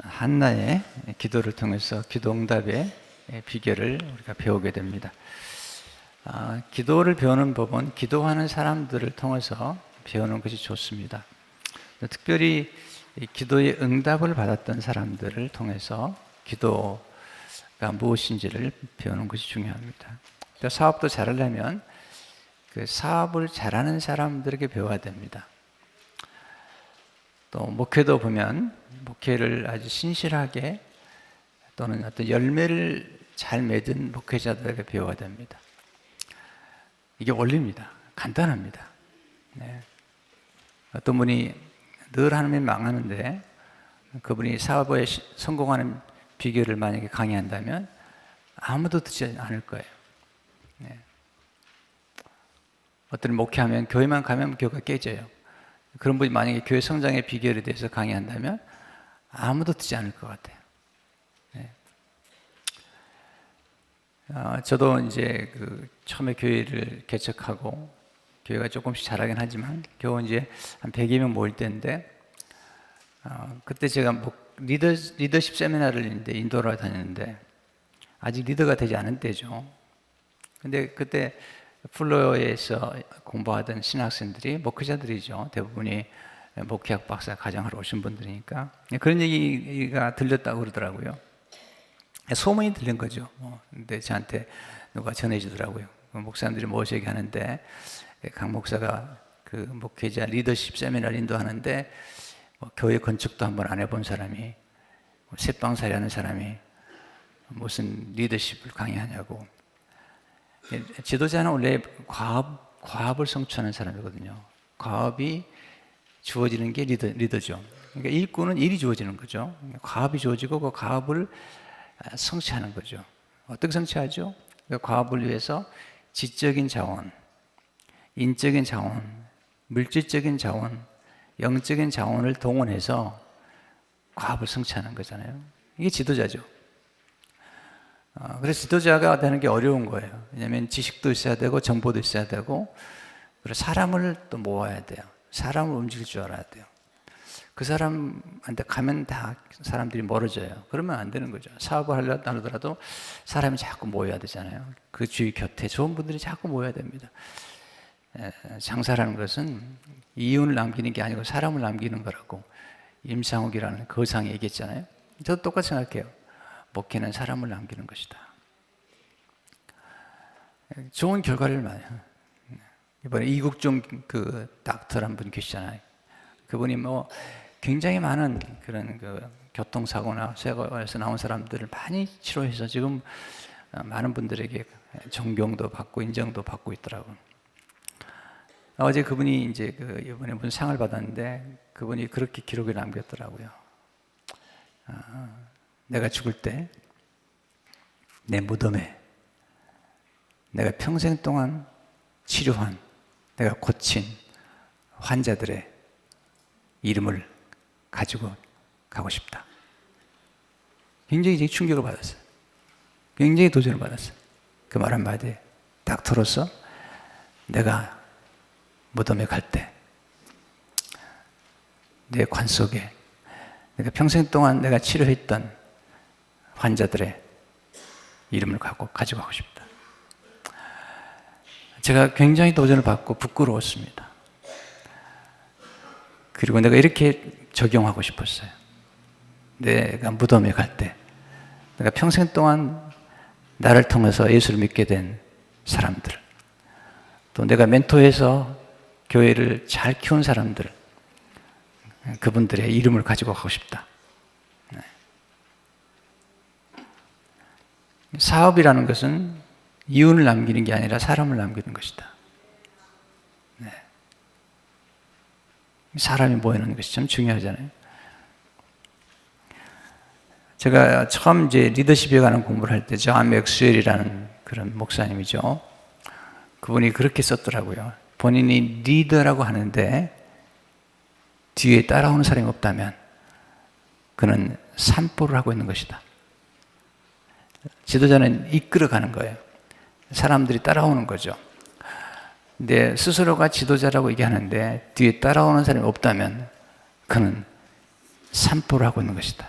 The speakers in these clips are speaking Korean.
한나의 기도를 통해서 기도 응답의 비결을 우리가 배우게 됩니다. 기도를 배우는 법은 기도하는 사람들을 통해서 배우는 것이 좋습니다. 특별히 기도의 응답을 받았던 사람들을 통해서 기도가 무엇인지를 배우는 것이 중요합니다. 사업도 잘하려면 그 사업을 잘하는 사람들에게 배워야 됩니다. 또 목회도 보면 목회를 아주 신실하게 또는 어떤 열매를 잘 맺은 목회자들에게 배워야 됩니다. 이게 원리입니다. 간단합니다. 네. 어떤 분이 늘 하나님 망하는데 그분이 사업에 성공하는 비결을 만약에 강의한다면 아무도 듣지 않을 거예요. 네. 어떤 목회하면 교회만 가면 교회가 깨져요. 그런 분이 만약에 교회 성장의 비결에 대해서 강의한다면 아무도 듣지 않을 것 같아요. 네. 저도 이제 처음에 교회를 개척하고 교회가 조금씩 자라긴 하지만 겨우 이제 한 100여 명 모일 때인데 그때 제가 리더십 세미나를 인도로 다녔는데 아직 리더가 되지 않은 때죠. 근데 그때 플로어에서 공부하던 신학생들이 목회자들이죠. 대부분이 목회학 박사 과정하러 오신 분들이니까 그런 얘기가 들렸다고 그러더라고요. 소문이 들린 거죠. 근데 저한테 누가 전해주더라고요. 목사님들이 모셔 얘기하는데 강 목사가 그 목회자 리더십 세미나를 인도하는데 교회 건축도 한번 안 해본 사람이 새빵살이 하는 사람이 무슨 리더십을 강의하냐고. 지도자는 원래 과업을 성취하는 사람이거든요. 과업이 주어지는 게 리더죠. 그러니까 일꾼은 일이 주어지는 거죠. 과업이 주어지고 그 과업을 성취하는 거죠. 어떻게 성취하죠? 그러니까 과업을 위해서 지적인 자원, 인적인 자원, 물질적인 자원, 영적인 자원을 동원해서 과업을 성취하는 거잖아요. 이게 지도자죠. 그래서 지도자가 되는 게 어려운 거예요. 왜냐하면 지식도 있어야 되고 정보도 있어야 되고 그리고 사람을 또 모아야 돼요. 사람을 움직일 줄 알아야 돼요. 그 사람한테 가면 다 사람들이 멀어져요. 그러면 안 되는 거죠. 사업을 하려고 하더라도 사람이 자꾸 모여야 되잖아요. 그 주위 곁에 좋은 분들이 자꾸 모여야 됩니다. 장사라는 것은 이윤을 남기는 게 아니고 사람을 남기는 거라고 임상욱이라는 거상이 얘기했잖아요. 저도 똑같이 생각해요. 목회는 사람을 남기는 것이다. 좋은 결과를 많이 해요. 이번에 이국종 닥터 한 분 계시잖아요. 그분이 굉장히 많은 그런 교통사고나 세고에서 나온 사람들을 많이 치료해서 지금 많은 분들에게 존경도 받고 인정도 받고 있더라고요. 어제 그분이 이제 이번에 무슨 상을 받았는데 그분이 그렇게 기록을 남겼더라고요. 내가 죽을 때 내 무덤에 내가 평생 동안 치료한, 내가 고친 환자들의 이름을 가지고 가고 싶다. 굉장히 충격을 받았어요. 굉장히 도전을 받았어요. 그 말 한마디에 닥터로서 내가 무덤에 갈 때 내 관 속에 내가 평생 동안 내가 치료했던 환자들의 이름을 가지고 가고 싶다. 제가 굉장히 도전을 받고 부끄러웠습니다. 그리고 내가 이렇게 적용하고 싶었어요. 내가 무덤에 갈 때 내가 평생 동안 나를 통해서 예수를 믿게 된 사람들, 또 내가 멘토해서 교회를 잘 키운 사람들, 그분들의 이름을 가지고 가고 싶다. 사업이라는 것은 이윤을 남기는 게 아니라 사람을 남기는 것이다. 사람이 모이는 것이 참 중요하잖아요. 제가 처음 이제 리더십에 관한 공부를 할 때 존 맥스웰이라는 그런 목사님이죠. 그분이 그렇게 썼더라고요. 본인이 리더라고 하는데 뒤에 따라오는 사람이 없다면 그는 산보를 하고 있는 것이다. 지도자는 이끌어가는 거예요. 사람들이 따라오는 거죠. 근데 스스로가 지도자라고 얘기하는데 뒤에 따라오는 사람이 없다면 그는 산보를 하고 있는 것이다.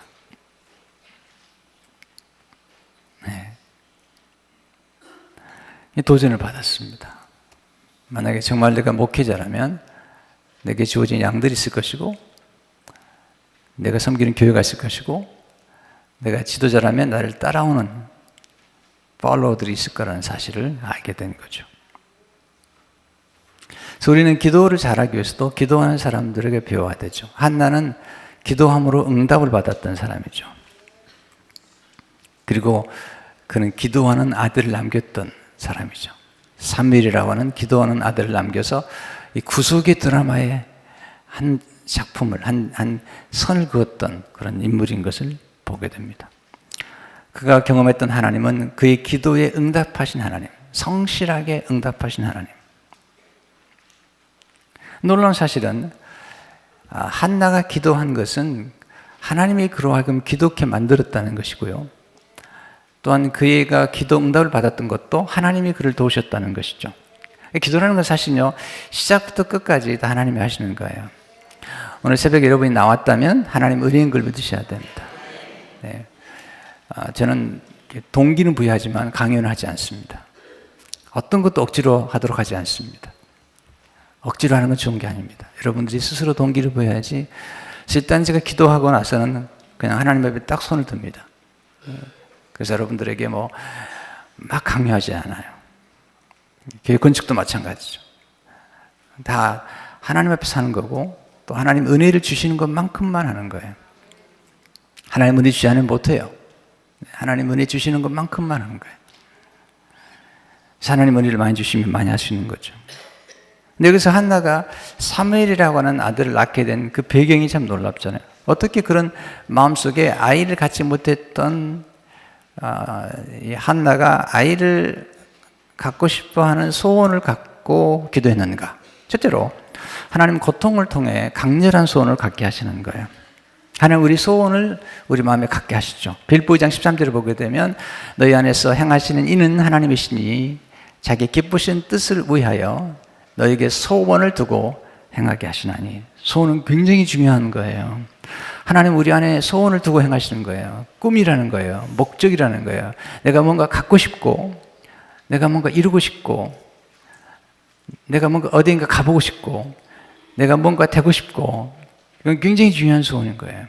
도전을 받았습니다. 만약에 정말 내가 목회자라면 내게 주어진 양들이 있을 것이고, 내가 섬기는 교회가 있을 것이고, 내가 지도자라면 나를 따라오는 팔로워들이 있을 거라는 사실을 알게 된 거죠. 그래서 우리는 기도를 잘하기 위해서도 기도하는 사람들에게 배워야 되죠. 한나는 기도함으로 응답을 받았던 사람이죠. 그리고 그는 기도하는 아들을 남겼던 사람이죠. 사무엘이라고 하는 기도하는 아들을 남겨서 이 구속의 드라마의 한 작품을, 한 선을 그었던 그런 인물인 것을 보게 됩니다. 그가 경험했던 하나님은 그의 기도에 응답하신 하나님, 성실하게 응답하신 하나님. 놀라운 사실은 한나가 기도한 것은 하나님이 그로 하여금 기도케 만들었다는 것이고요. 또한 그가 기도 응답을 받았던 것도 하나님이 그를 도우셨다는 것이죠. 기도라는 건 사실요, 시작부터 끝까지 다 하나님이 하시는 거예요. 오늘 새벽에 여러분이 나왔다면 하나님 은혜인 걸 믿으셔야 됩니다. 네. 저는 동기는 부여하지만 강요는 하지 않습니다. 어떤 것도 억지로 하도록 하지 않습니다. 억지로 하는 건 좋은 게 아닙니다. 여러분들이 스스로 동기를 부여해야지. 일단 제가 기도하고 나서는 그냥 하나님 앞에 딱 손을 듭니다. 그래서 여러분들에게 막 강요하지 않아요. 교회 건축도 마찬가지죠. 다 하나님 앞에 사는 거고, 또 하나님 은혜를 주시는 것만큼만 하는 거예요. 하나님 은혜 주지 않으면 못해요. 하나님 은혜 주시는 것만큼만 하는 거예요. 하나님 은혜를 많이 주시면 많이 할 수 있는 거죠. 근데 여기서 한나가 사무엘이라고 하는 아들을 낳게 된 그 배경이 참 놀랍잖아요. 어떻게 그런 마음속에 아이를 갖지 못했던 이 한나가 아이를 갖고 싶어하는 소원을 갖고 기도했는가? 첫째로 하나님 고통을 통해 강렬한 소원을 갖게 하시는 거예요. 하나님 우리 소원을 우리 마음에 갖게 하시죠. 빌립보 2장 13절을 보게 되면 너희 안에서 행하시는 이는 하나님이시니 자기 기쁘신 뜻을 위하여 너에게 소원을 두고 행하게 하시나니. 소원은 굉장히 중요한 거예요. 하나님 우리 안에 소원을 두고 행하시는 거예요. 꿈이라는 거예요. 목적이라는 거예요. 내가 뭔가 갖고 싶고, 내가 뭔가 이루고 싶고, 내가 뭔가 어디인가 가보고 싶고, 내가 뭔가 되고 싶고, 이건 굉장히 중요한 소원인 거예요.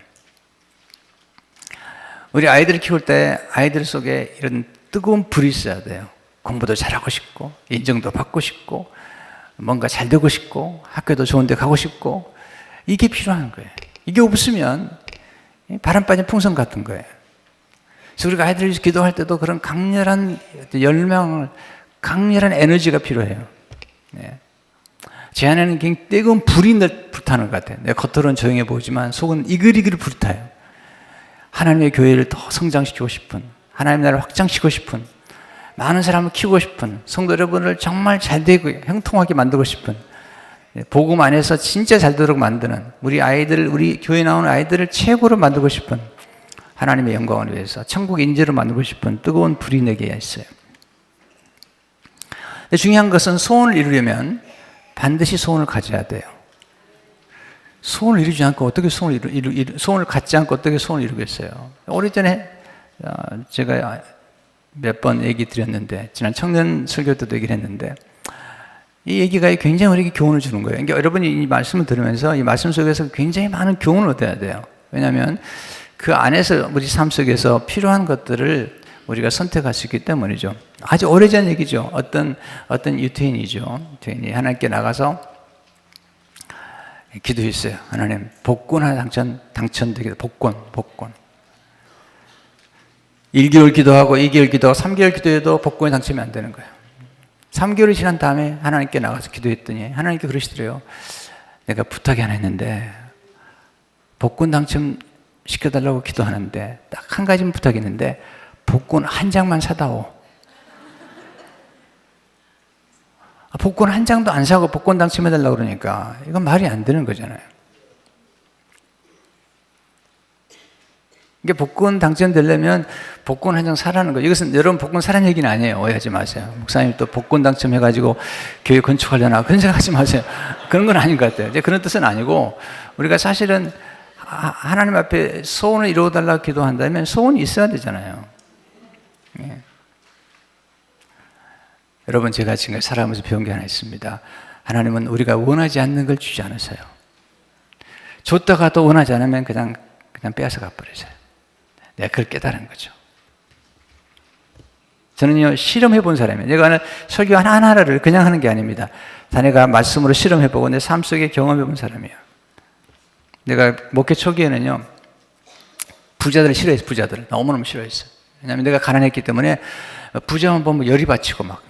우리 아이들을 키울 때 아이들 속에 이런 뜨거운 불이 있어야 돼요. 공부도 잘하고 싶고, 인정도 받고 싶고, 뭔가 잘 되고 싶고, 학교도 좋은 데 가고 싶고, 이게 필요한 거예요. 이게 없으면 바람 빠진 풍선 같은 거예요. 그래서 우리가 아이들을 위해서 기도할 때도 그런 강렬한 열망을, 강렬한 에너지가 필요해요. 네. 제 안에는 굉장히 뜨거운 불이 불타는 것 같아요. 내 겉으로는 조용해 보이지만 속은 이글이글 불타요. 하나님의 교회를 더 성장시키고 싶은, 하나님 나라를 확장시키고 싶은, 많은 사람을 키우고 싶은, 성도 여러분을 정말 잘되고 형통하게 만들고 싶은, 복음 안에서 진짜 잘 되도록 만드는, 우리 아이들, 우리 교회 나오는 아이들을 최고로 만들고 싶은, 하나님의 영광을 위해서 천국 인재로 만들고 싶은 뜨거운 불이 내게 있어요. 근데 중요한 것은 소원을 이루려면 반드시 소원을 가져야 돼요. 소원을 이루지 않고 어떻게 소원을 갖지 않고 어떻게 소원을 이루겠어요? 오래전에 제가 몇 번 얘기 드렸는데, 지난 청년 설교 때도 얘기를 했는데, 이 얘기가 굉장히 우리에게 교훈을 주는 거예요. 그러니까 여러분이 이 말씀을 들으면서 이 말씀 속에서 굉장히 많은 교훈을 얻어야 돼요. 왜냐하면 그 안에서 우리 삶 속에서 필요한 것들을 우리가 선택할 수 있기 때문이죠. 아주 오래전 얘기죠. 어떤 유태인이죠. 유태인이 하나님께 나가서 기도했어요. 하나님, 복권 하나 당첨되게, 복권. 1개월 기도하고 2개월 기도하고 3개월 기도해도 복권이 당첨이 안 되는 거예요. 3개월이 지난 다음에 하나님께 나가서 기도했더니 하나님께 그러시더래요. 내가 부탁이 하나 있는데 복권 당첨시켜달라고 기도하는데 딱 한 가지만 부탁이 있는데 복권 한 장만 사다오. 복권 한 장도 안 사고 복권 당첨해달라고 그러니까 이건 말이 안 되는 거잖아요. 이게 복권 당첨되려면 복권 한 장 사라는 거예요. 이것은 여러분 복권 사라는 얘기는 아니에요. 오해하지 마세요. 목사님 또 복권 당첨해가지고 교회 건축하려나 그런 생각하지 마세요. 그런 건 아닌 것 같아요. 이제 그런 뜻은 아니고 우리가 사실은 하나님 앞에 소원을 이루어달라고 기도한다면 소원이 있어야 되잖아요. 예. 여러분, 제가 지금 살아가면서 배운 게 하나 있습니다. 하나님은 우리가 원하지 않는 걸 주지 않으세요. 줬다가 또 원하지 않으면 그냥 빼앗아 가버리세요. 내가 그걸 깨달은 거죠. 저는요, 실험해 본 사람이에요. 내가 하는 설교 하나하나를 그냥 하는 게 아닙니다. 다 내가 말씀으로 실험해 보고 내 삶 속에 경험해 본 사람이에요. 내가 목회 초기에는요, 부자들을 싫어했어요. 부자들을 너무너무 싫어했어요. 왜냐하면 내가 가난했기 때문에 부자만 보면 열이 받치고 막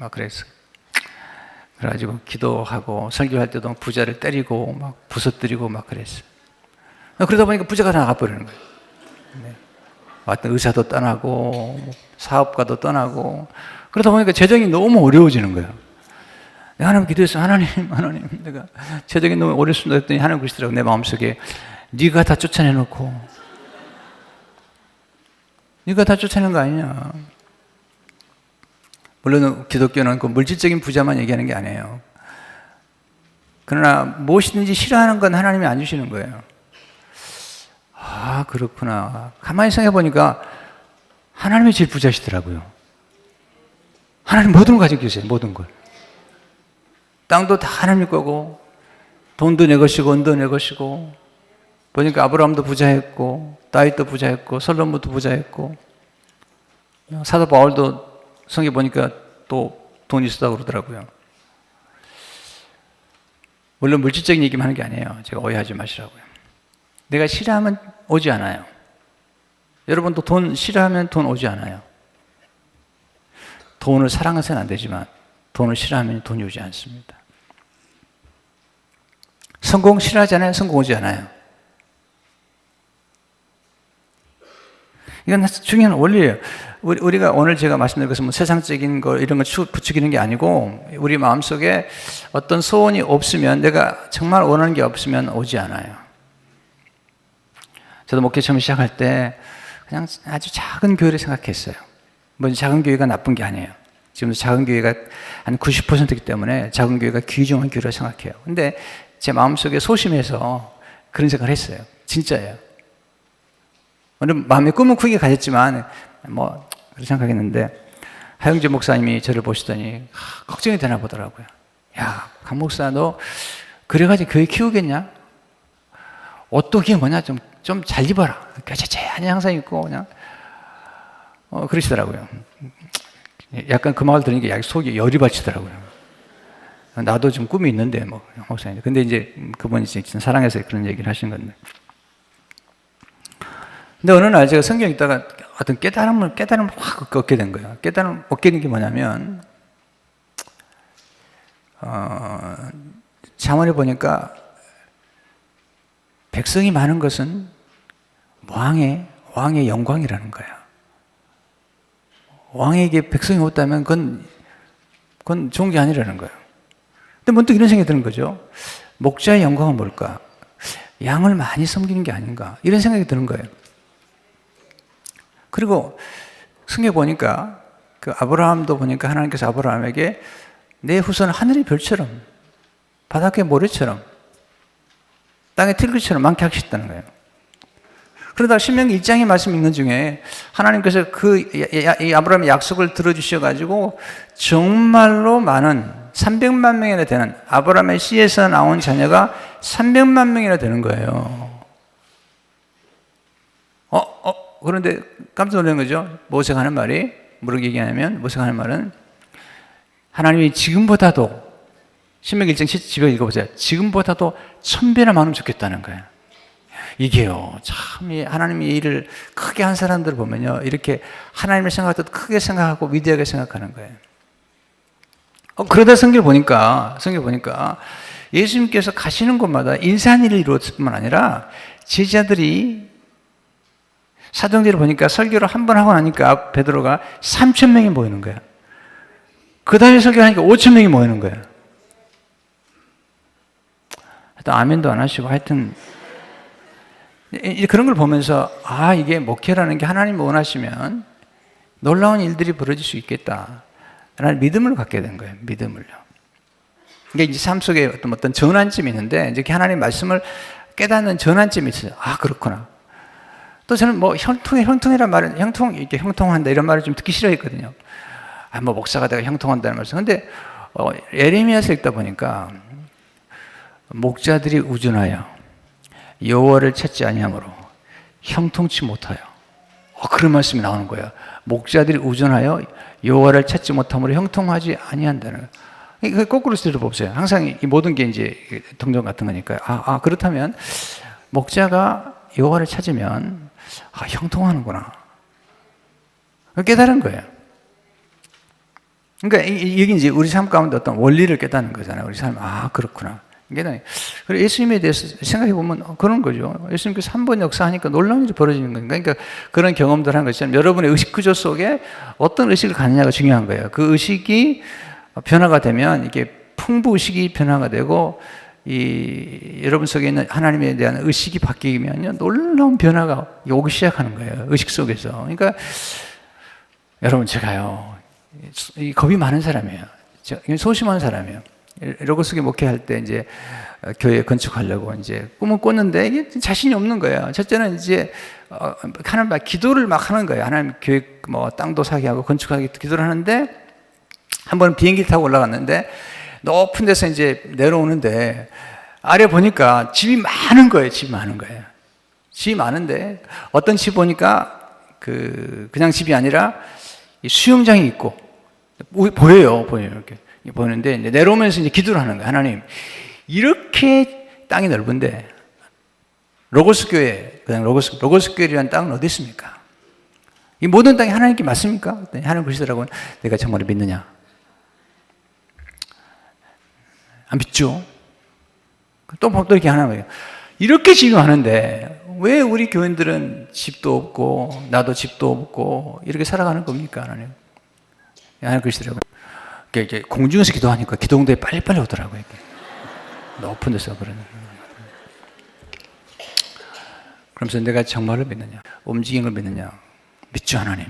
그랬어요. 그래가지고 기도하고 설교할 때도 부자를 때리고 막 부서뜨리고 막 그랬어요. 그러다 보니까 부자가 다 나가버리는 거예요. 네. 어떤 의사도 떠나고 사업가도 떠나고 그러다 보니까 재정이 너무 어려워지는 거예요. 내가 하나님 기도했어요. 하나님 내가 재정이 너무 어렵습니다 했더니 하나님 그러시더라고요. 내 마음속에 네가 다 쫓아내놓고 네가 다 쫓아내는 거 아니냐. 물론 기독교는 그 물질적인 부자만 얘기하는 게 아니에요. 그러나 무엇이든지 싫어하는 건 하나님이 안 주시는 거예요. 아, 그렇구나. 가만히 생각해 보니까 하나님이 제일 부자시더라고요. 하나님 모든 걸 가지고 계세요. 모든 걸. 땅도 다 하나님 거고 돈도 내 것이고 은도 내 것이고 보니까 아브라함도 부자했고 다윗도 부자했고 솔로몬도 부자했고 사도 바울도 성경 보니까 또 돈이 있었다고 그러더라고요. 물론 물질적인 얘기만 하는 게 아니에요. 제가 오해하지 마시라고요. 내가 싫어하면 오지 않아요. 여러분도 돈 싫어하면 돈 오지 않아요. 돈을 사랑해서는 안 되지만 돈을 싫어하면 돈이 오지 않습니다. 성공 싫어하지 않아요? 성공 오지 않아요. 이건 중요한 원리예요. 우리가 오늘 제가 말씀드린 것은 뭐 세상적인 거 이런 걸 부추기는 게 아니고 우리 마음속에 어떤 소원이 없으면 내가 정말 원하는 게 없으면 오지 않아요. 저도 목회 처음 시작할 때 그냥 아주 작은 교회를 생각했어요. 뭐 작은 교회가 나쁜 게 아니에요. 지금도 작은 교회가 한 90%이기 때문에 작은 교회가 귀중한 교회라고 생각해요. 근데 제 마음속에 소심해서 그런 생각을 했어요. 진짜예요. 오늘 마음의 꿈은 크게 가졌지만 뭐 그런 생각했는데 하영재 목사님이 저를 보시더니 걱정이 되나 보더라고요. 야, 강 목사 너 그래가지고 교회 키우겠냐? 옷도 그게 뭐냐? 좀 잘 입어라. 쾌쾌한 항상 입고 그냥 그러시더라고요. 약간 그 말 들으니까 속이 열이 받치더라고요. 나도 좀 꿈이 있는데 뭐 목사님. 근데 이제 그분이 진짜 사랑해서 그런 얘기를 하신 건데. 근데 어느 날 제가 성경 읽다가 어떤 깨달음을 확 얻게 된 거예요. 깨달음 얻게 된 게 뭐냐면 잠언에 보니까 백성이 많은 것은 왕의 영광이라는 거예요. 왕에게 백성이 없다면 그건 좋은 게 아니라는 거예요. 근데 문득 이런 생각이 드는 거죠. 목자의 영광은 뭘까? 양을 많이 섬기는 게 아닌가? 이런 생각이 드는 거예요. 그리고 성경에 보니까 그 아브라함도 보니까 하나님께서 아브라함에게 내 후손은 하늘의 별처럼 바닷가의 모래처럼 땅의 틀기처럼 많게 하셨다는 거예요. 그러다가 신명기 1장의 말씀 읽는 중에 하나님께서 이 아브라함의 약속을 들어주셔가지고 정말로 많은 300만 명이나 되는 아브라함의 씨에서 나온 자녀가 300만 명이나 되는 거예요. 그런데 깜짝 놀란 거죠. 모세가 하는 말이 뭐라고 얘기하냐면 모세가 하는 말은 하나님이 지금보다도 신명기 1장 12절 읽어보세요. 지금보다도 1000배나 많으면 좋겠다는 거예요. 이게요, 참, 하나님이 일을 크게 한 사람들을 보면요, 이렇게 하나님을 생각할 때 크게 생각하고 위대하게 생각하는 거예요. 그러다 성경을 보니까 예수님께서 가시는 곳마다 인사한 일을 이루었을 뿐만 아니라 제자들이 사도행전을 보니까 설교를 한 번 하고 나니까 베드로가 3000명이 모이는 거예요. 그 다음에 설교하니까 5000명이 모이는 거예요. 하여튼 아멘도 안 하시고 하여튼 그런 걸 보면서 이게 목회라는 게 하나님 원하시면 놀라운 일들이 벌어질 수 있겠다 라는 믿음을 갖게 된 거예요. 믿음을요. 이게 이제 삶 속에 어떤 전환점이 있는데 이제 하나님의 말씀을 깨닫는 전환점이 있어요. 그렇구나. 또 저는 뭐 형통이란 말은 이렇게 형통한다 이런 말을 좀 듣기 싫어했거든요. 뭐 목사가 내가 형통한다는 말씀. 근데 예레미야서 읽다 보니까 목자들이 우둔하여 여호와를 찾지 아니하므로 형통치 못하여. 그런 말씀이 나오는 거예요. 목자들이 우둔하여 여호와를 찾지 못함으로 형통하지 아니한다는 거예요. 거꾸로 들어보세요. 항상 이 모든 게 이제 동전 같은 거니까요. 그렇다면 목자가 여호와를 찾으면 형통하는구나. 깨달은 거예요. 그러니까 이게 이제 우리 삶 가운데 어떤 원리를 깨닫는 거잖아요. 우리 삶, 그렇구나. 그리고 예수님에 대해서 생각해 보면 그런 거죠. 예수님께서 한 번 역사하니까 놀라운 일이 벌어지는 거니까. 그러니까 그런 경험들 하는 것처럼 여러분의 의식 구조 속에 어떤 의식을 갖느냐가 중요한 거예요. 그 의식이 변화가 되면 이게 풍부 의식이 변화가 되고 여러분 속에 있는 하나님에 대한 의식이 바뀌면요 놀라운 변화가 오기 시작하는 거예요. 의식 속에서. 그러니까 여러분 제가요 겁이 많은 사람이에요. 소심한 사람이에요. 로고스에 목회할 때 이제 교회 건축하려고 이제 꿈을 꿨는데 이게 자신이 없는 거예요. 첫째는 이제 하나님 막 기도를 막 하는 거예요. 하나님 교회 뭐 땅도 사게 하고 건축하기 기도를 하는데 한 번은 비행기 타고 올라갔는데 높은 데서 이제 내려오는데 아래 보니까 집이 많은 거예요. 집이 많은 거예요. 집이 많은데 어떤 집 보니까 그냥 집이 아니라 수영장이 있고 보여요. 이렇게 보이는데 이제 내려오면서 이제 기도를 하는 거예요. 하나님, 이렇게 땅이 넓은데 로고스 교회, 그냥 로고스 교회라는 땅은 어디 있습니까? 이 모든 땅이 하나님께 맞습니까? 하나님 그러시더라고요. 내가 정말 믿느냐? 안 믿죠? 또 이렇게 하는 거예요. 이렇게 집이 많은데 왜 우리 교인들은 집도 없고 나도 집도 없고 이렇게 살아가는 겁니까? 하나님 그러시더라고요. 이게 공중에서 기도하니까 기도응답이 빨리빨리 오더라고요. 이렇게. 높은 데서 그러는. 그러면서 내가 정말을 믿느냐? 움직이는 걸 믿느냐? 믿죠, 하나님.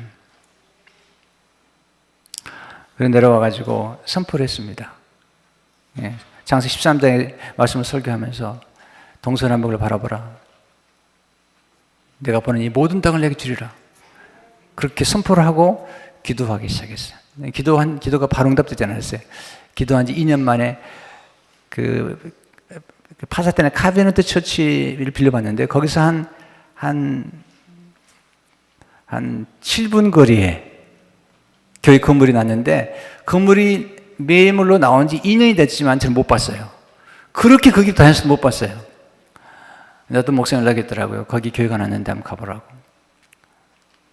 그래서 내려와가지고 선포를 했습니다. 예. 장세 13장의 말씀을 설교하면서 동서남북을 바라보라. 내가 보는 이 모든 땅을 내게 주리라. 그렇게 선포를 하고 기도하기 시작했어요. 기도가 바로 응답되지 않았어요. 기도한 지 2년 만에 파사테나 카베네트 처치를 빌려봤는데 거기서 한 7분 거리에 교회 건물이 났는데 건물이 매물로 나온 지 2년이 됐지만 저는 못 봤어요. 그렇게 거기 다녀서 못 봤어요. 어떤 목사님 연락했더라고요. 거기 교회가 났는데 한번 가보라고.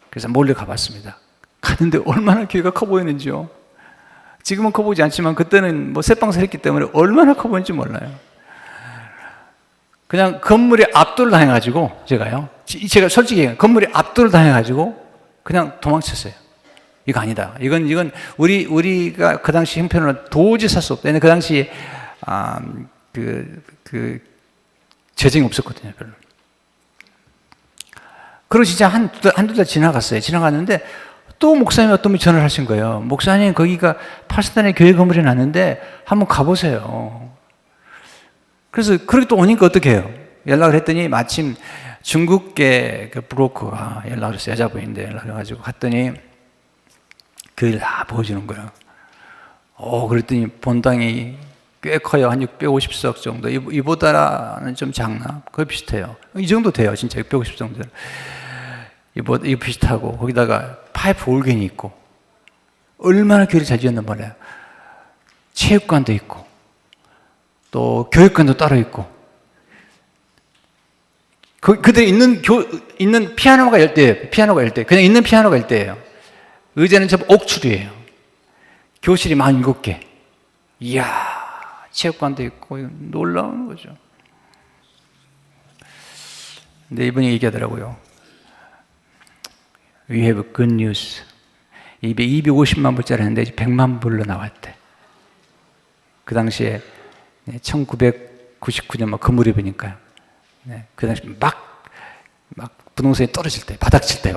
그래서 몰래 가봤습니다. 갔는데 얼마나 교회가 커 보이는지요. 지금은 커 보이지 않지만 그때는 뭐 새빵살 했기 때문에 얼마나 커 보이는지 몰라요. 그냥 건물에 압도를 당해가지고 제가 솔직히 건물에 압도를 당해가지고 그냥 도망쳤어요. 이거 아니다. 이건 우리가 그 당시 형편으로 도저히 살 수 없다. 그 당시 재정이 없었거든요, 별로. 그리고 진짜 한두 달 지나갔어요. 지나갔는데 또 목사님이 어떤 분이 전화를 하신 거예요. 목사님, 거기가 파스탄에 교회 건물이 났는데 한번 가보세요. 그래서 그렇게 또 오니까 어떻게 해요? 연락을 했더니 마침 중국계 그 브로커가 연락을 했어요. 여자분인데 연락을 해가지고 갔더니 교회를 다 보여주는 거예요. 그랬더니 본당이 꽤 커요. 한 650석 정도. 이보다는 좀 작나? 거의 비슷해요. 이 정도 돼요. 진짜 650 정도. 이거 비슷하고, 거기다가 파이프 올겐이 있고, 얼마나 교회를 잘 지었나 몰라요. 체육관도 있고, 또 교육관도 따로 있고, 그들 있는 피아노가 10대예요. 피아노가 10대. 그냥 있는 피아노가 10대예요. 의자는 전부 옥출이에요. 교실이 47개. 이야. 체육관도 있고 놀라운 거죠. 근데 이분이 얘기하더라고요. We have good news. 250만 불짜리 했는데 100만 불로 나왔대. 그 당시에 1999년 막 그 무렵이니까요. 그 당시 막 부동산이 떨어질 때, 바닥 칠 때.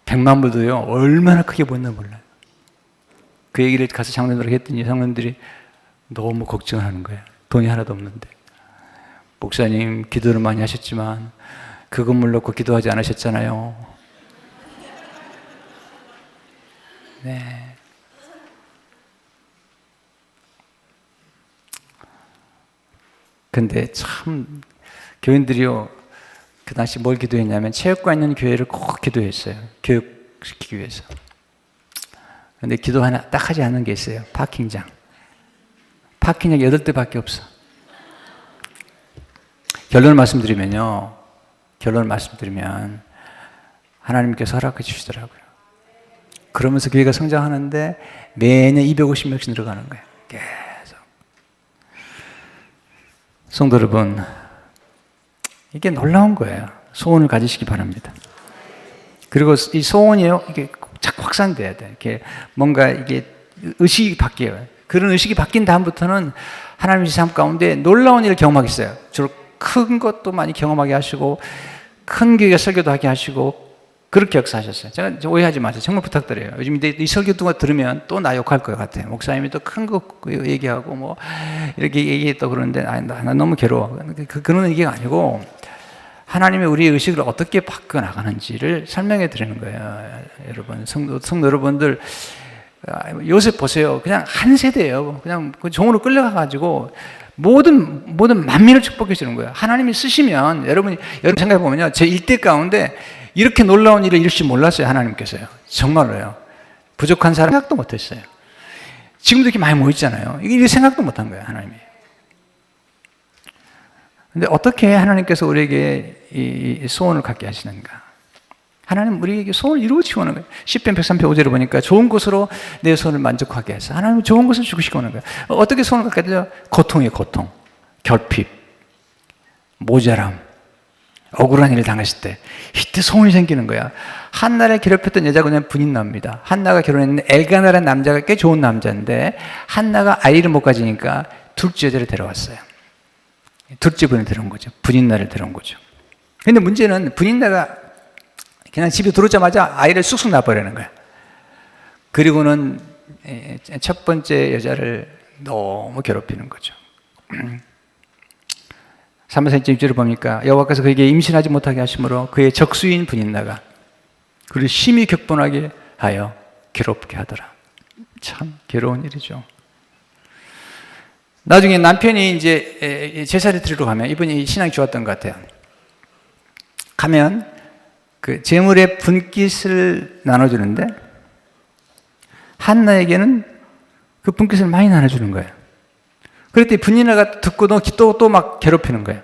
100만 불도요, 얼마나 크게 보였나 몰라요. 그 얘기를 가서 장로들에게 했더니 장로들이 너무 걱정을 하는 거예요. 돈이 하나도 없는데. 목사님, 기도를 많이 하셨지만 그 건물 놓고 기도하지 않으셨잖아요. 네. 근데 참 교인들이요, 그 당시 뭘 기도했냐면 체육관 있는 교회를 꼭 기도했어요. 교육시키기 위해서. 근데 기도 하나 딱 하지 않은 게 있어요. 파킹장. 파킹장 8대밖에 없어. 결론을 말씀드리면 하나님께서 허락해 주시더라고요. 그러면서 교회가 성장하는데 매년 250명씩 늘어가는 거예요. 계속. 성도 여러분, 이게 놀라운 거예요. 소원을 가지시기 바랍니다. 그리고 이 소원이요, 이게 자꾸 확산돼야 돼. 이렇게 뭔가 이게 의식이 바뀌어요. 그런 의식이 바뀐 다음부터는 하나님의 삶 가운데 놀라운 일을 경험하겠어요. 주로 큰 것도 많이 경험하게 하시고, 큰 교회 설교도 하게 하시고, 그렇게 역사하셨어요. 제가 오해하지 마세요. 정말 부탁드려요. 요즘 이 설교 들으면 또 나 욕할 것 같아요. 목사님이 또 큰 거 얘기하고 뭐 이렇게 얘기했다 그러는데 나 너무 괴로워. 그런 얘기가 아니고 하나님의 우리의 의식을 어떻게 바꿔 나가는지를 설명해 드리는 거예요. 여러분, 성도 여러분들, 요셉 보세요. 그냥 한 세대예요. 그냥 그 종으로 끌려가가지고 모든 만민을 축복해 주는 거예요. 하나님이 쓰시면 여러분 생각해 보면요, 제 일대 가운데 이렇게 놀라운 일을 이루실 줄 몰랐어요. 하나님께서요. 정말로요. 부족한 사람 생각도 못했어요. 지금도 이렇게 많이 모였잖아요. 이게 생각도 못한 거예요. 하나님이. 근데 어떻게 하나님께서 우리에게 이 소원을 갖게 하시는가? 하나님 우리에게 소원을 이루어주시고 오는 거예요. 시편 103편 5절을 보니까 좋은 것으로 내 소원을 만족하게 해서 하나님은 좋은 것을 주시고 오는 거예요. 어떻게 소원을 갖게 되죠? 고통이에요. 고통, 결핍, 모자람, 억울한 일을 당했을 때 이때 소원이 생기는 거야. 한나를 괴롭혔던 여자가 그냥 분인나입니다. 한나가 결혼했는데 엘가나라는 남자가 꽤 좋은 남자인데 한나가 아이를 못 가지니까 둘째 여자를 데려왔어요. 둘째 분을 데려온 거죠. 분인나를 데려온 거죠. 근데 문제는 분인나가 그냥 집에 들어오자마자 아이를 쑥쑥 낳아버리는 거야. 그리고는 첫 번째 여자를 너무 괴롭히는 거죠. 3장 1절을 보니까 여호와께서 그에게 임신하지 못하게 하심으로 그의 적수인 분인나가 그를 심히 격분하게 하여 괴롭게 하더라. 참 괴로운 일이죠. 나중에 남편이 이제 제사를 드리러 가면, 이분이 신앙이 좋았던 것 같아요. 가면 그 제물의 분깃을 나눠주는데 한나에게는 그 분깃을 많이 나눠주는 거예요. 그랬더니 분인나가 듣고 또 막 괴롭히는 거예요.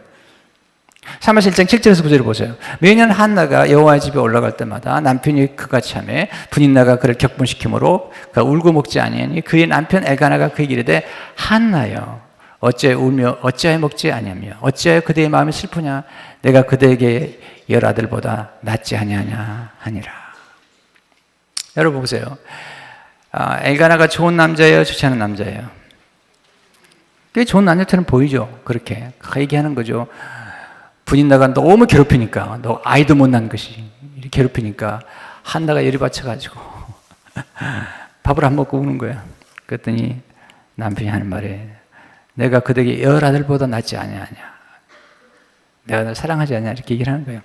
사무엘 1장 7절에서 9절을 보세요. 매년 한나가 여호와의 집에 올라갈 때마다 남편이 그가 참에 분인나가 그를 격분시키므로 그가 울고 먹지 아니하니 그의 남편 엘가나가 그에게 이르되 한나여 어찌하여 울며 어찌하여 먹지 아니하며 어찌하여 그대의 마음이 슬프냐 내가 그대에게 10아들보다 낫지 아니하냐 하니라. 여러분 보세요. 엘가나가 좋은 남자예요, 좋지 않은 남자예요? 꽤 좋은 남자처럼 보이죠. 그렇게 얘기하는 거죠. 분인나가 너무 괴롭히니까, 너 아이도 못 낳은 것이 이렇게 괴롭히니까 한나가 열이 받쳐가지고 밥을 안 먹고 우는 거야. 그랬더니 남편이 하는 말에 내가 그대에게 10아들보다 낫지 아니하냐, 내가 널 사랑하지 않냐, 이렇게 얘기를 하는 거예요.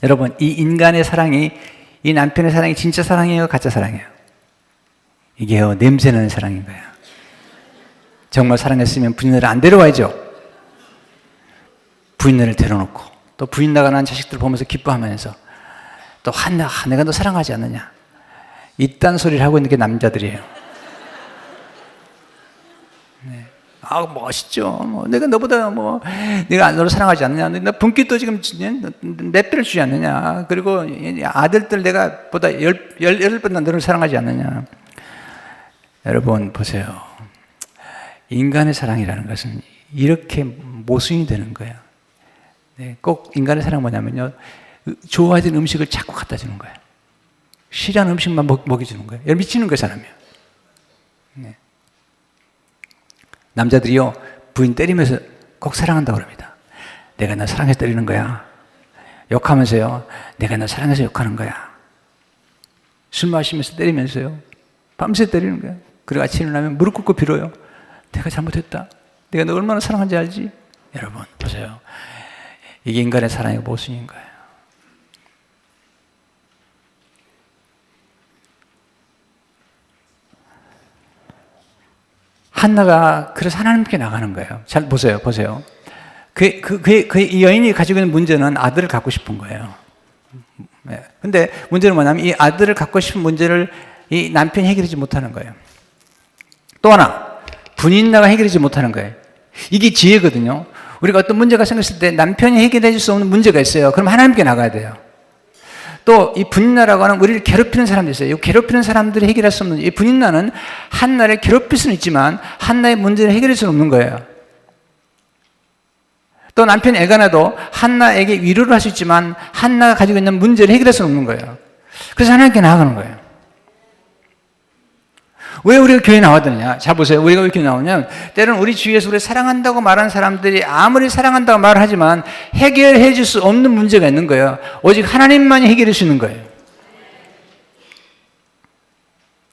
여러분, 이 인간의 사랑이, 이 남편의 사랑이 진짜 사랑이에요, 가짜 사랑이에요? 이게요, 냄새나는 사랑인 거예요. 정말 사랑했으면 부인을 안 데려와야죠. 부인을 데려놓고 또 부인나가 난 자식들 보면서 기뻐하면서 또 한나, 내가 너 사랑하지 않느냐, 이딴 소리를 하고 있는 게 남자들이에요. 네. 멋있죠. 내가 너보다 내가 너를 사랑하지 않느냐, 나 분깃도 지금 내 배를 주지 않느냐, 그리고 아들들 내가 보다 10번 너를 사랑하지 않느냐. 여러분 보세요. 인간의 사랑이라는 것은 이렇게 모순이 되는 거예요. 네, 꼭 인간의 사랑은 뭐냐면요, 좋아하는 음식을 자꾸 갖다 주는 거예요. 싫어하는 음식만 먹여주는 거예요. 여러분 미치는 거예요, 사람이요. 네. 남자들이요, 부인 때리면서 꼭 사랑한다고 그럽니다. 내가 너 사랑해서 때리는 거야. 욕하면서요, 내가 너 사랑해서 욕하는 거야. 술 마시면서 때리면서요, 밤새 때리는 거야. 그리고 아침에 일어나면 무릎 꿇고 빌어요. 내가 잘못했다. 내가 너 얼마나 사랑한지 알지? 여러분 보세요. 이게 인간의 사랑의 모순인 거예요. 한나가 그래서 하나님께 나가는 거예요. 잘 보세요. 이 여인이 가지고 있는 문제는 아들을 갖고 싶은 거예요. 근데 문제는 뭐냐면 이 아들을 갖고 싶은 문제를 이 남편이 해결하지 못하는 거예요. 또 하나, 분인나가 해결하지 못하는 거예요. 이게 지혜거든요. 우리가 어떤 문제가 생겼을 때 남편이 해결해 줄 수 없는 문제가 있어요. 그럼 하나님께 나가야 돼요. 또 이 분인나라고 하는 우리를 괴롭히는 사람들이 있어요. 이 괴롭히는 사람들이 해결할 수 없는, 이 분인나는 한나를 괴롭힐 수는 있지만 한나의 문제를 해결할 수는 없는 거예요. 또 남편 엘가나도 한나에게 위로를 할 수 있지만 한나가 가지고 있는 문제를 해결할 수는 없는 거예요. 그래서 하나님께 나아가는 거예요. 왜 우리가 교회에 나왔느냐? 잘 보세요. 우리가 왜 교회에 나오냐면 때로는 우리 주위에서 우리를 사랑한다고 말하는 사람들이 아무리 사랑한다고 말을 하지만 해결해 줄 수 없는 문제가 있는 거예요. 오직 하나님만이 해결해 주시는 거예요.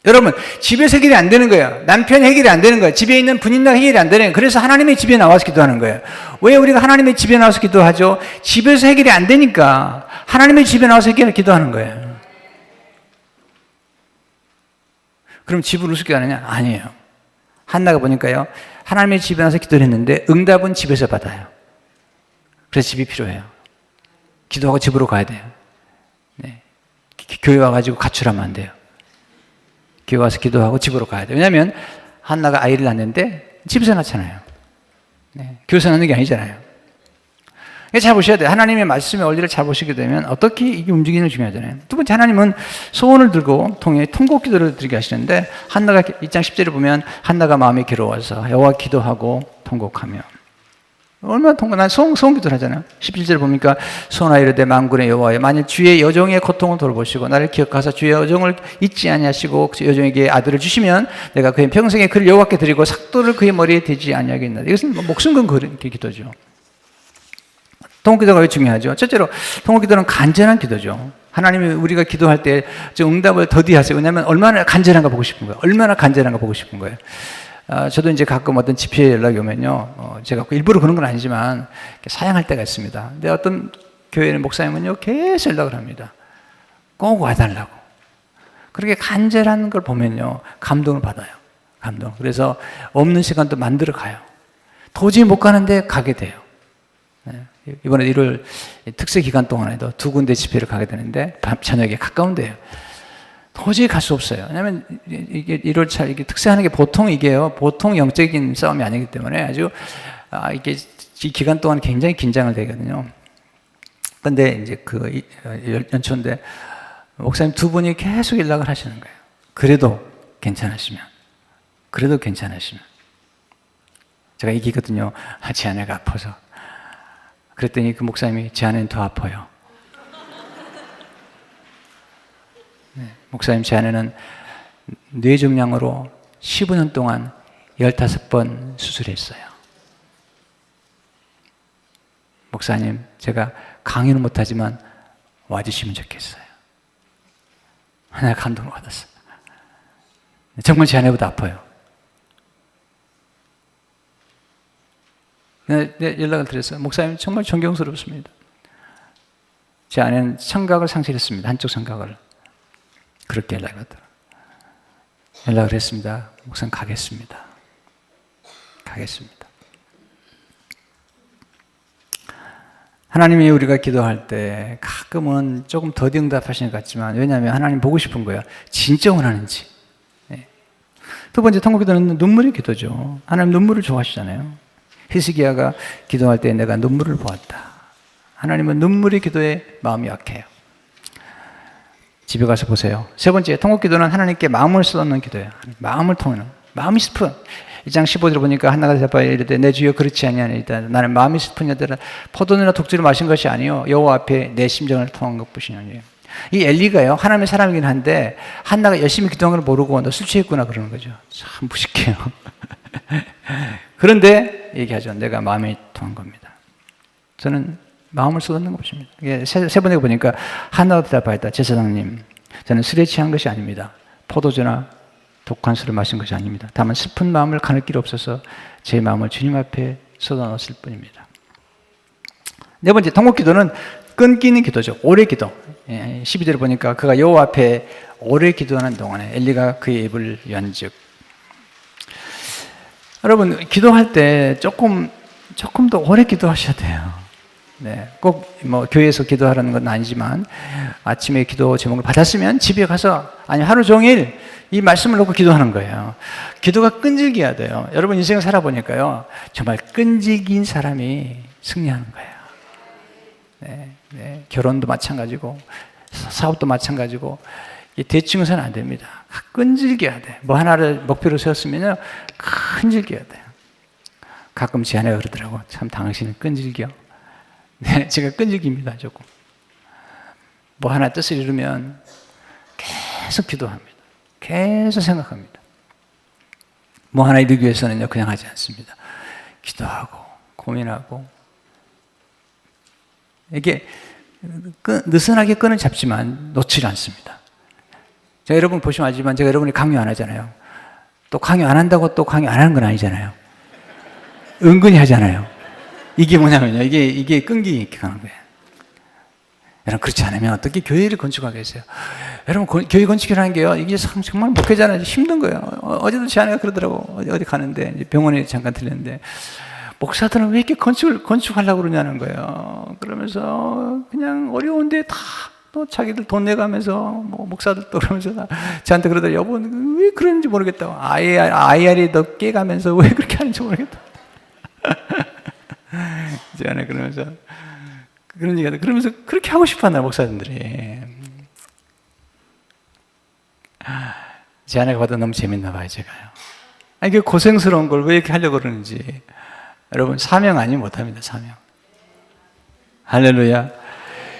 여러분, 집에서 해결이 안 되는 거예요. 남편이 해결이 안 되는 거예요. 집에 있는 분인나가 해결이 안 되는 거예요. 그래서 하나님의 집에 나와서 기도하는 거예요. 왜 우리가 하나님의 집에 나와서 기도하죠? 집에서 해결이 안 되니까 하나님의 집에 나와서 기도하는 거예요. 그럼 집을 우습게 하느냐? 아니에요. 한나가 보니까요, 하나님의 집에 나와서 기도를 했는데 응답은 집에서 받아요. 그래서 집이 필요해요. 기도하고 집으로 가야 돼요. 네. 교회 와가지고 가출하면 안 돼요. 교회 와서 기도하고 집으로 가야 돼요. 왜냐하면 한나가 아이를 낳는데 집에서 낳잖아요. 네. 교회에서 낳는 게 아니잖아요. 잘 보셔야 돼요. 하나님의 말씀의 원리를 잘 보시게 되면 어떻게 이게 움직이는지 중요하잖아요. 두 번째, 하나님은 소원을 들고 통해 통곡 기도를 드리게 하시는데 한나가 2장 10절을 보면 한나가 마음이 괴로워서 여호와 기도하고 통곡하며, 얼마나 통곡, 난 소원 기도를 하잖아요. 11절 보니까 소원하여 이르되 만군의 여호와여, 만일 주의 여종의 고통을 돌보시고 나를 기억하사 주의 여종을 잊지 아니하시고 여종에게 아들을 주시면 내가 그의 평생에 그를 여호와께 드리고 삭도를 그의 머리에 대지 아니하겠나이다. 이것은 목숨 건 기도죠. 통곡기도가 왜 중요하죠? 첫째로 통곡기도는 간절한 기도죠. 하나님이 우리가 기도할 때 응답을 더디하세요. 왜냐하면 얼마나 간절한가 보고 싶은 거예요. 얼마나 간절한가 보고 싶은 거예요. 저도 이제 가끔 어떤 집회 연락이 오면요, 제가 일부러 그런 건 아니지만 사양할 때가 있습니다. 근데 어떤 교회 목사님은요 계속 연락을 합니다. 꼭 와달라고. 그렇게 간절한 걸 보면요 감동을 받아요. 감동. 그래서 없는 시간도 만들어 가요. 도저히 못 가는데 가게 돼요. 이번에 1월 특세 기간 동안에도 2군데 집회를 가게 되는데 저녁에 가까운데요. 도저히 갈 수 없어요. 왜냐하면 이게 1월차 이게 특세하는 게 보통 영적인 싸움이 아니기 때문에 아주 이게 이 기간 동안 굉장히 긴장을 되거든요. 그런데 이제 연초인데 목사님 두 분이 계속 연락을 하시는 거예요. 그래도 괜찮으시면 제가 얘기거든요. 제 아내가 아파서. 그랬더니 그 목사님이 제 아내는 더 아파요. 네, 목사님 제 아내는 뇌종양으로 15년 동안 15번 수술했어요. 목사님, 제가 강의는 못하지만 와주시면 좋겠어요. 내가 감동을 받았어요. 정말 제 아내보다 아파요. 네, 연락을 드렸어요. 목사님 정말 존경스럽습니다. 제 아내는 청각을 상실했습니다. 한쪽 청각을. 그렇게 연락을 했습니다. 목사님 가겠습니다. 하나님이 우리가 기도할 때 가끔은 조금 더디 응답하시는 것 같지만, 왜냐하면 하나님 보고 싶은 거예요. 진짜 원하는지. 네. 두 번째 통곡기도는 눈물의 기도죠. 하나님 눈물을 좋아하시잖아요. 히스기야가 기도할 때 내가 눈물을 보았다. 하나님은 눈물의 기도에 마음이 약해요. 집에 가서 보세요. 세 번째, 통곡기도는 하나님께 마음을 쏟는 기도예요. 마음을 통하는, 마음이 슬픈. 2장 15절 보니까 한나가 대답하여 이르되 내 주여 그렇지 아니하니이다. 나는 마음이 슬픈 여자라 포도주나 독주를 마신 것이 아니요 여호와 앞에 내 심정을 통한 것뿐이니. 이 엘리가요 하나님의 사람이긴 한데 한나가 열심히 기도한 걸 모르고 너 술 취했구나 그러는 거죠. 참 무식해요. 그런데 얘기하죠. 내가 마음이 통한 겁니다. 저는 마음을 쏟는 것입니다. 세 번째 보니까 한나가 대답하였다. 제사장님, 저는 술에 취한 것이 아닙니다. 포도주나 독한 술을 마신 것이 아닙니다. 다만 슬픈 마음을 가눌 길 없어서 제 마음을 주님 앞에 쏟아놓았을 뿐입니다. 네 번째, 통곡기도는 끊기는 기도죠. 오래 기도. 12절을 보니까 그가 여호와 앞에 오래 기도하는 동안에 엘리가 그의 입을 연즉. 여러분, 기도할 때 조금 더 오래 기도하셔야 돼요. 네, 꼭 뭐 교회에서 기도하라는 건 아니지만 아침에 기도 제목을 받았으면 집에 가서 아니 하루 종일 이 말씀을 놓고 기도하는 거예요. 기도가 끈질겨야 돼요. 여러분 인생을 살아보니까요, 정말 끈질긴 사람이 승리하는 거예요. 네, 네, 결혼도 마찬가지고 사업도 마찬가지고 대충 해서는 안 됩니다. 끈질겨야 돼. 뭐 하나를 목표로 세웠으면요, 끈질겨야 돼요. 가끔 제 아내가 그러더라고. 참 당신은 끈질겨. 네, 제가 끈질깁니다, 조금. 뭐 하나 뜻을 이루면 계속 기도합니다. 계속 생각합니다. 뭐 하나 이루기 위해서는요, 그냥 하지 않습니다. 기도하고, 고민하고. 이게 느슨하게 끈을 잡지만 놓지 않습니다. 제가 여러분 보시면 알지만 제가 여러분이 강요 안 하잖아요. 또 강요 안 한다고 또 강요 안 하는 건 아니잖아요. 은근히 하잖아요. 이게 뭐냐면요, 이게 끈기 있게 가는 거예요. 여러분, 그렇지 않으면 어떻게 교회를 건축하겠어요? 여러분, 교회 건축이라는 게요, 이게 정말 목회자는 힘든 거예요. 어제도 제 아내가 그러더라고. 어디 가는데, 병원에 잠깐 들렸는데, 목사들은 왜 이렇게 건축하려고 그러냐는 거예요. 그러면서 그냥 어려운데 다 또 자기들 돈 내가면서, 뭐 목사들 또 그러면서 저한테 그러더라고요. 여보, 왜 그런지 모르겠다고. IR이 더 깨가면서 왜 그렇게 하는지 모르겠다. 제 아내 그러면서 그런 얘기하다. 그러면서 그렇게 하고 싶었나 목사님들이. 제 아내가 봐도 너무 재밌나 봐요, 제가요. 아니, 그 고생스러운 걸 왜 이렇게 하려고 그러는지. 여러분, 사명 아니면 못합니다, 사명. 할렐루야.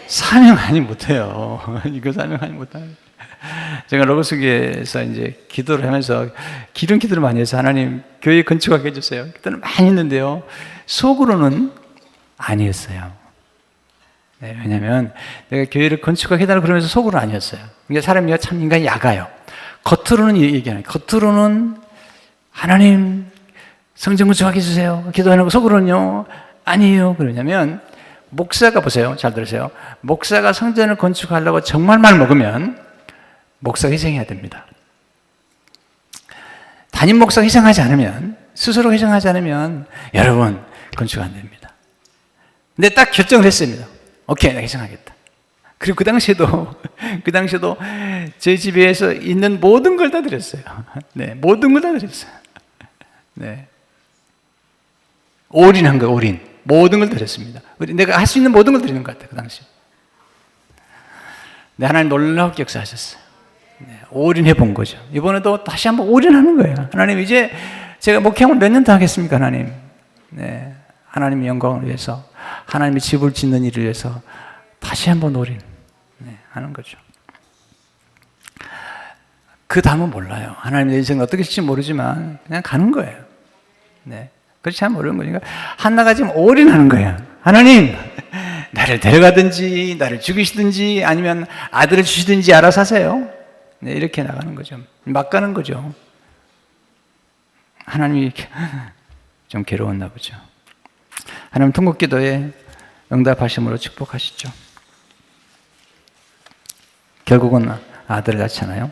사명 아니면 못해요. 이거 사명 아니면 못합니다. 제가 로고스교에서 이제 기도를 하면서 기름 기도를 많이 해서 하나님 교회 건축하게 해주세요. 기도를 많이 했는데요, 속으로는 아니었어요. 네, 왜냐하면 내가 교회를 건축하게 해달라고 그러면서 속으로는 아니었어요. 그러니까 사람이 참 인간이 약아요. 겉으로는 얘기하는, 겉으로는 하나님 성전 건축하게 해주세요 기도하는 거, 속으로는요 아니에요. 그러냐면 목사가, 보세요, 잘 들으세요. 목사가 성전을 건축하려고 정말 말 먹으면 목사가 희생해야 됩니다. 담임 목사가 희생하지 않으면, 스스로 희생하지 않으면 여러분 건축 안 됩니다. 근데 딱 결정을 했습니다. 오케이, 내가 희생하겠다. 그리고 그 당시에도 제 집에서 있는 모든 걸 다 드렸어요. 네, 모든 걸 다 드렸어요. 네, 올인한 거, 올인. 모든 걸 드렸습니다. 내가 할 수 있는 모든 걸 드리는 것 같아요, 그 당시. 네, 하나님 놀랍게 역사하셨어요. 네, 올인해 본 거죠. 이번에도 다시 한번 올인하는 거예요. 하나님, 이제 제가 목회하면 몇 년 더 하겠습니까, 하나님? 네, 하나님의 영광을 위해서, 하나님의 집을 짓는 일을 위해서 다시 한번 올인, 네, 하는 거죠. 그 다음은 몰라요. 하나님의 인생을 어떻게 될지 모르지만 그냥 가는 거예요. 네, 그렇지 않으면 모르는 거니까 한나가 지금 올인하는 거예요. 하나님, 나를 데려가든지 나를 죽이시든지 아니면 아들을 주시든지 알아서 하세요. 네, 이렇게 나가는 거죠. 막 가는 거죠. 하나님이 좀 괴로웠나 보죠. 하나님 통곡 기도에 응답하심으로 축복하시죠. 결국은 아들을 낳잖아요.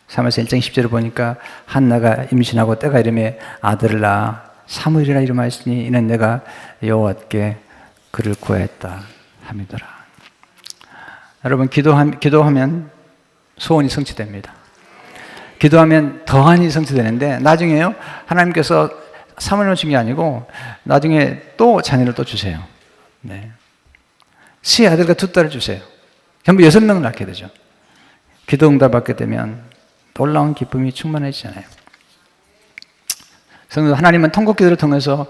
사무엘서 1장 10절을 보니까 한나가 임신하고 때가 이름에 아들을 낳아 사무엘이라 이름하였으니 이는 내가 여호와께 그를 구했다 함이더라. 여러분, 기도하면 소원이 성취됩니다. 기도하면 더한이 성취되는데, 나중에요, 하나님께서 사무엘만 준 게 아니고 나중에 또 자녀를 또 주세요. 네, 세 아들과 두 딸을 주세요. 전부 6명을 낳게 되죠. 기도 응답 받게 되면 놀라운 기쁨이 충만해지잖아요. 그래서 하나님은 통곡 기도를 통해서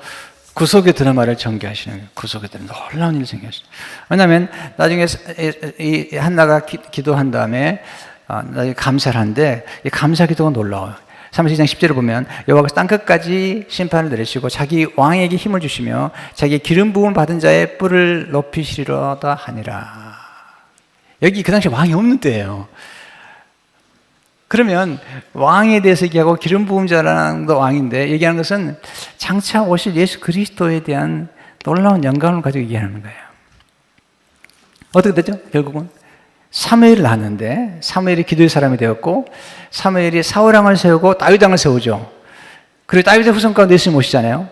구속의 드라마를 전개하시는 거예요. 구속의 드라마, 놀라운 일을 전개하시는 거예요. 왜냐하면 나중에 이 한나가 기도한 다음에 나중에 감사를 하는데, 이 감사 기도가 놀라워요. 32장 10절을 보면 여호와께서 땅끝까지 심판을 내리시고 자기 왕에게 힘을 주시며 자기 기름 부음 받은 자의 뿔을 높이시리로다 하니라. 여기 그 당시 왕이 없는 때예요. 그러면 왕에 대해서 얘기하고 기름 부음 자라는 왕인데, 얘기하는 것은 장차 오실 예수 그리스도에 대한 놀라운 영광을 가지고 얘기하는 거예요. 어떻게 되죠? 결국은 사무엘을 낳았는데 사무엘이 기도의 사람이 되었고, 사무엘이 사울왕을 세우고 다윗왕을 세우죠. 그리고 다윗의 후손 가운데 예수님 오시잖아요.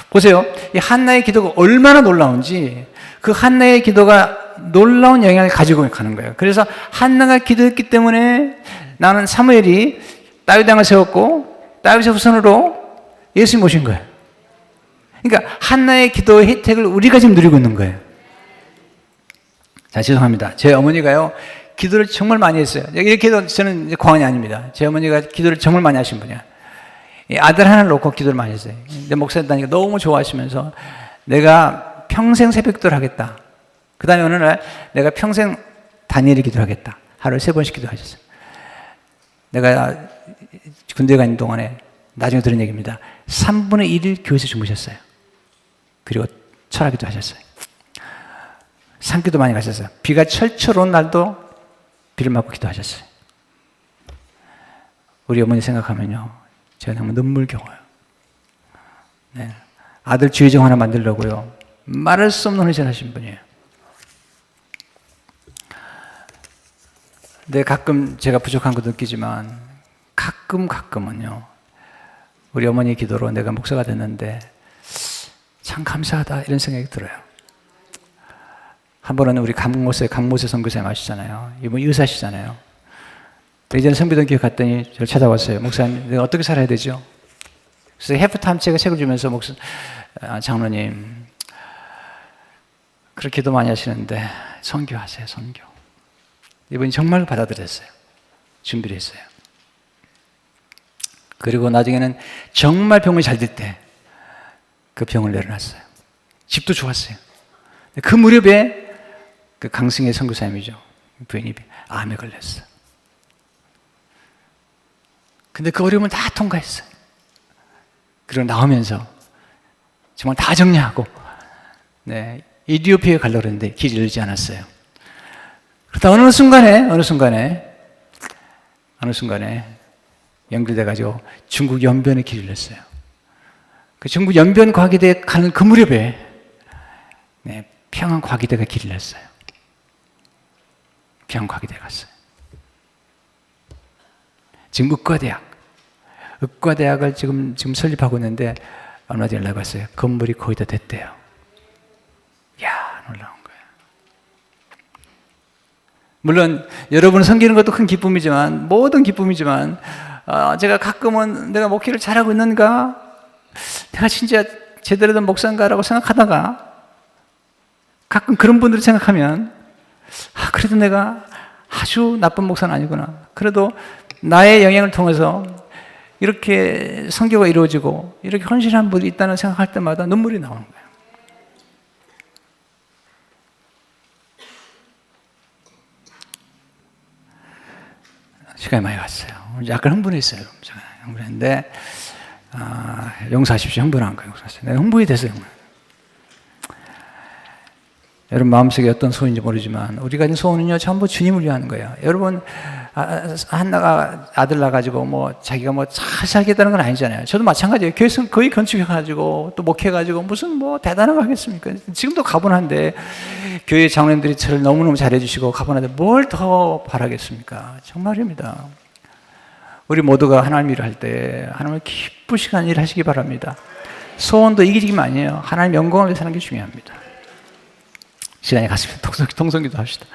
보세요. 이 한나의 기도가 얼마나 놀라운지, 그 한나의 기도가 놀라운 영향을 가지고 가는 거예요. 그래서 한나가 기도했기 때문에 나는 사무엘이 다윗 왕을 세웠고 다윗의 후손으로 예수님 오신 거예요. 그러니까 한나의 기도의 혜택을 우리가 지금 누리고 있는 거예요. 자, 죄송합니다. 제 어머니가요, 기도를 정말 많이 했어요. 이렇게도 저는 과언이 아닙니다. 제 어머니가 기도를 정말 많이 하신 분이야. 아들 하나를 놓고 기도를 많이 했어요. 내 목사님 다니까 너무 좋아하시면서 내가 평생 새벽기도를 하겠다. 그 다음에 어느 날 내가 평생 다니엘의 기도를 하겠다. 하루에 3번씩 기도하셨어요. 내가 군대 가 있는 동안에 나중에 들은 얘기입니다. 3분의 1을 교회에서 주무셨어요. 그리고 철학기도 하셨어요. 산기도 많이 가셨어요. 비가 철철 온 날도 비를 맞고 기도하셨어요. 우리 어머니 생각하면요, 제가 정말 눈물겨워요. 네. 아들 주의정 하나 만들려고요, 말할 수 없는 헌신을 하신 분이에요. 근데 가끔 제가 부족한 것도 느끼지만 가끔은요, 우리 어머니 기도로 내가 목사가 됐는데 참 감사하다 이런 생각이 들어요. 한 번은 우리 강모세 선교사님 아시잖아요. 이분 의사시잖아요. 예전에 성비동 교회 갔더니 저를 찾아왔어요. 목사님, 내가 어떻게 살아야 되죠? 그래서 해프타임 책을 주면서 장로님, 그렇게도 많이 하시는데 선교하세요, 선교. 이분이 정말 받아들였어요. 준비를 했어요. 그리고 나중에는 정말 병이 잘 될 때 그 병을 내려놨어요. 집도 좋았어요. 그 무렵에 그 강승의 선교사님이죠, 부인이 암에 걸렸어요. 근데 그 어려움을 다 통과했어요. 그리고 나오면서 정말 다 정리하고, 네, 이디오피아에 가려고 했는데 길이 열리지 않았어요. 그러다 어느 순간에 연결돼가지고 중국 연변에 길을 냈어요. 그 중국 연변 과기대에 가는 그 무렵에, 네, 평안 과기대가 길을 냈어요. 평안 과기대에 갔어요. 지금 의과대학을 지금 설립하고 있는데 얼마 전에 연락 왔어요. 건물이 거의 다 됐대요. 이야, 놀라운 거예요. 물론 여러분을 섬기는 것도 큰 기쁨이지만, 모든 기쁨이지만, 제가 가끔은 내가 목회를 잘하고 있는가? 내가 진짜 제대로 된 목사인가라고 생각하다가 가끔 그런 분들을 생각하면, 그래도 내가 아주 나쁜 목사는 아니구나. 그래도 나의 영향을 통해서 이렇게 선교가 이루어지고 이렇게 헌신한 분이 있다는 생각할 때마다 눈물이 나오는 거예요. 시간이 많이 갔어요. 약간 흥분했어요. 제가 흥분했는데, 용서하십시오. 흥분한 거예요. 내가 흥분이 됐어요. 여러분 마음속에 어떤 소원인지 모르지만 우리가 가진 소원은요, 전부 주님을 위한 거예요. 여러분, 한나가 아들 낳아가지고 자기가 잘 살겠다는 건 아니잖아요. 저도 마찬가지예요. 교회에서 거의 건축해가지고 또 목해가지고 무슨 대단한 거 하겠습니까? 지금도 가분한데 교회 장로님들이 저를 너무너무 잘해주시고 가분한데 뭘 더 바라겠습니까? 정말입니다. 우리 모두가 하나님 일을 할 때 하나님을 기쁘시게 하는 일을 하시기 바랍니다. 소원도 이기지기 아니에요. 하나님 영광을 위해서 하는 게 중요합니다. 시간이 갔습니다. 통성기도 합시다.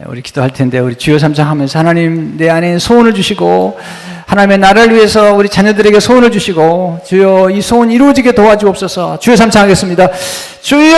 우리 기도할 텐데, 우리 주여 삼창하면서 하나님 내 안에 소원을 주시고 하나님의 나라를 위해서 우리 자녀들에게 소원을 주시고 주여 이 소원 이루어지게 도와주옵소서. 주여 삼창하겠습니다. 주여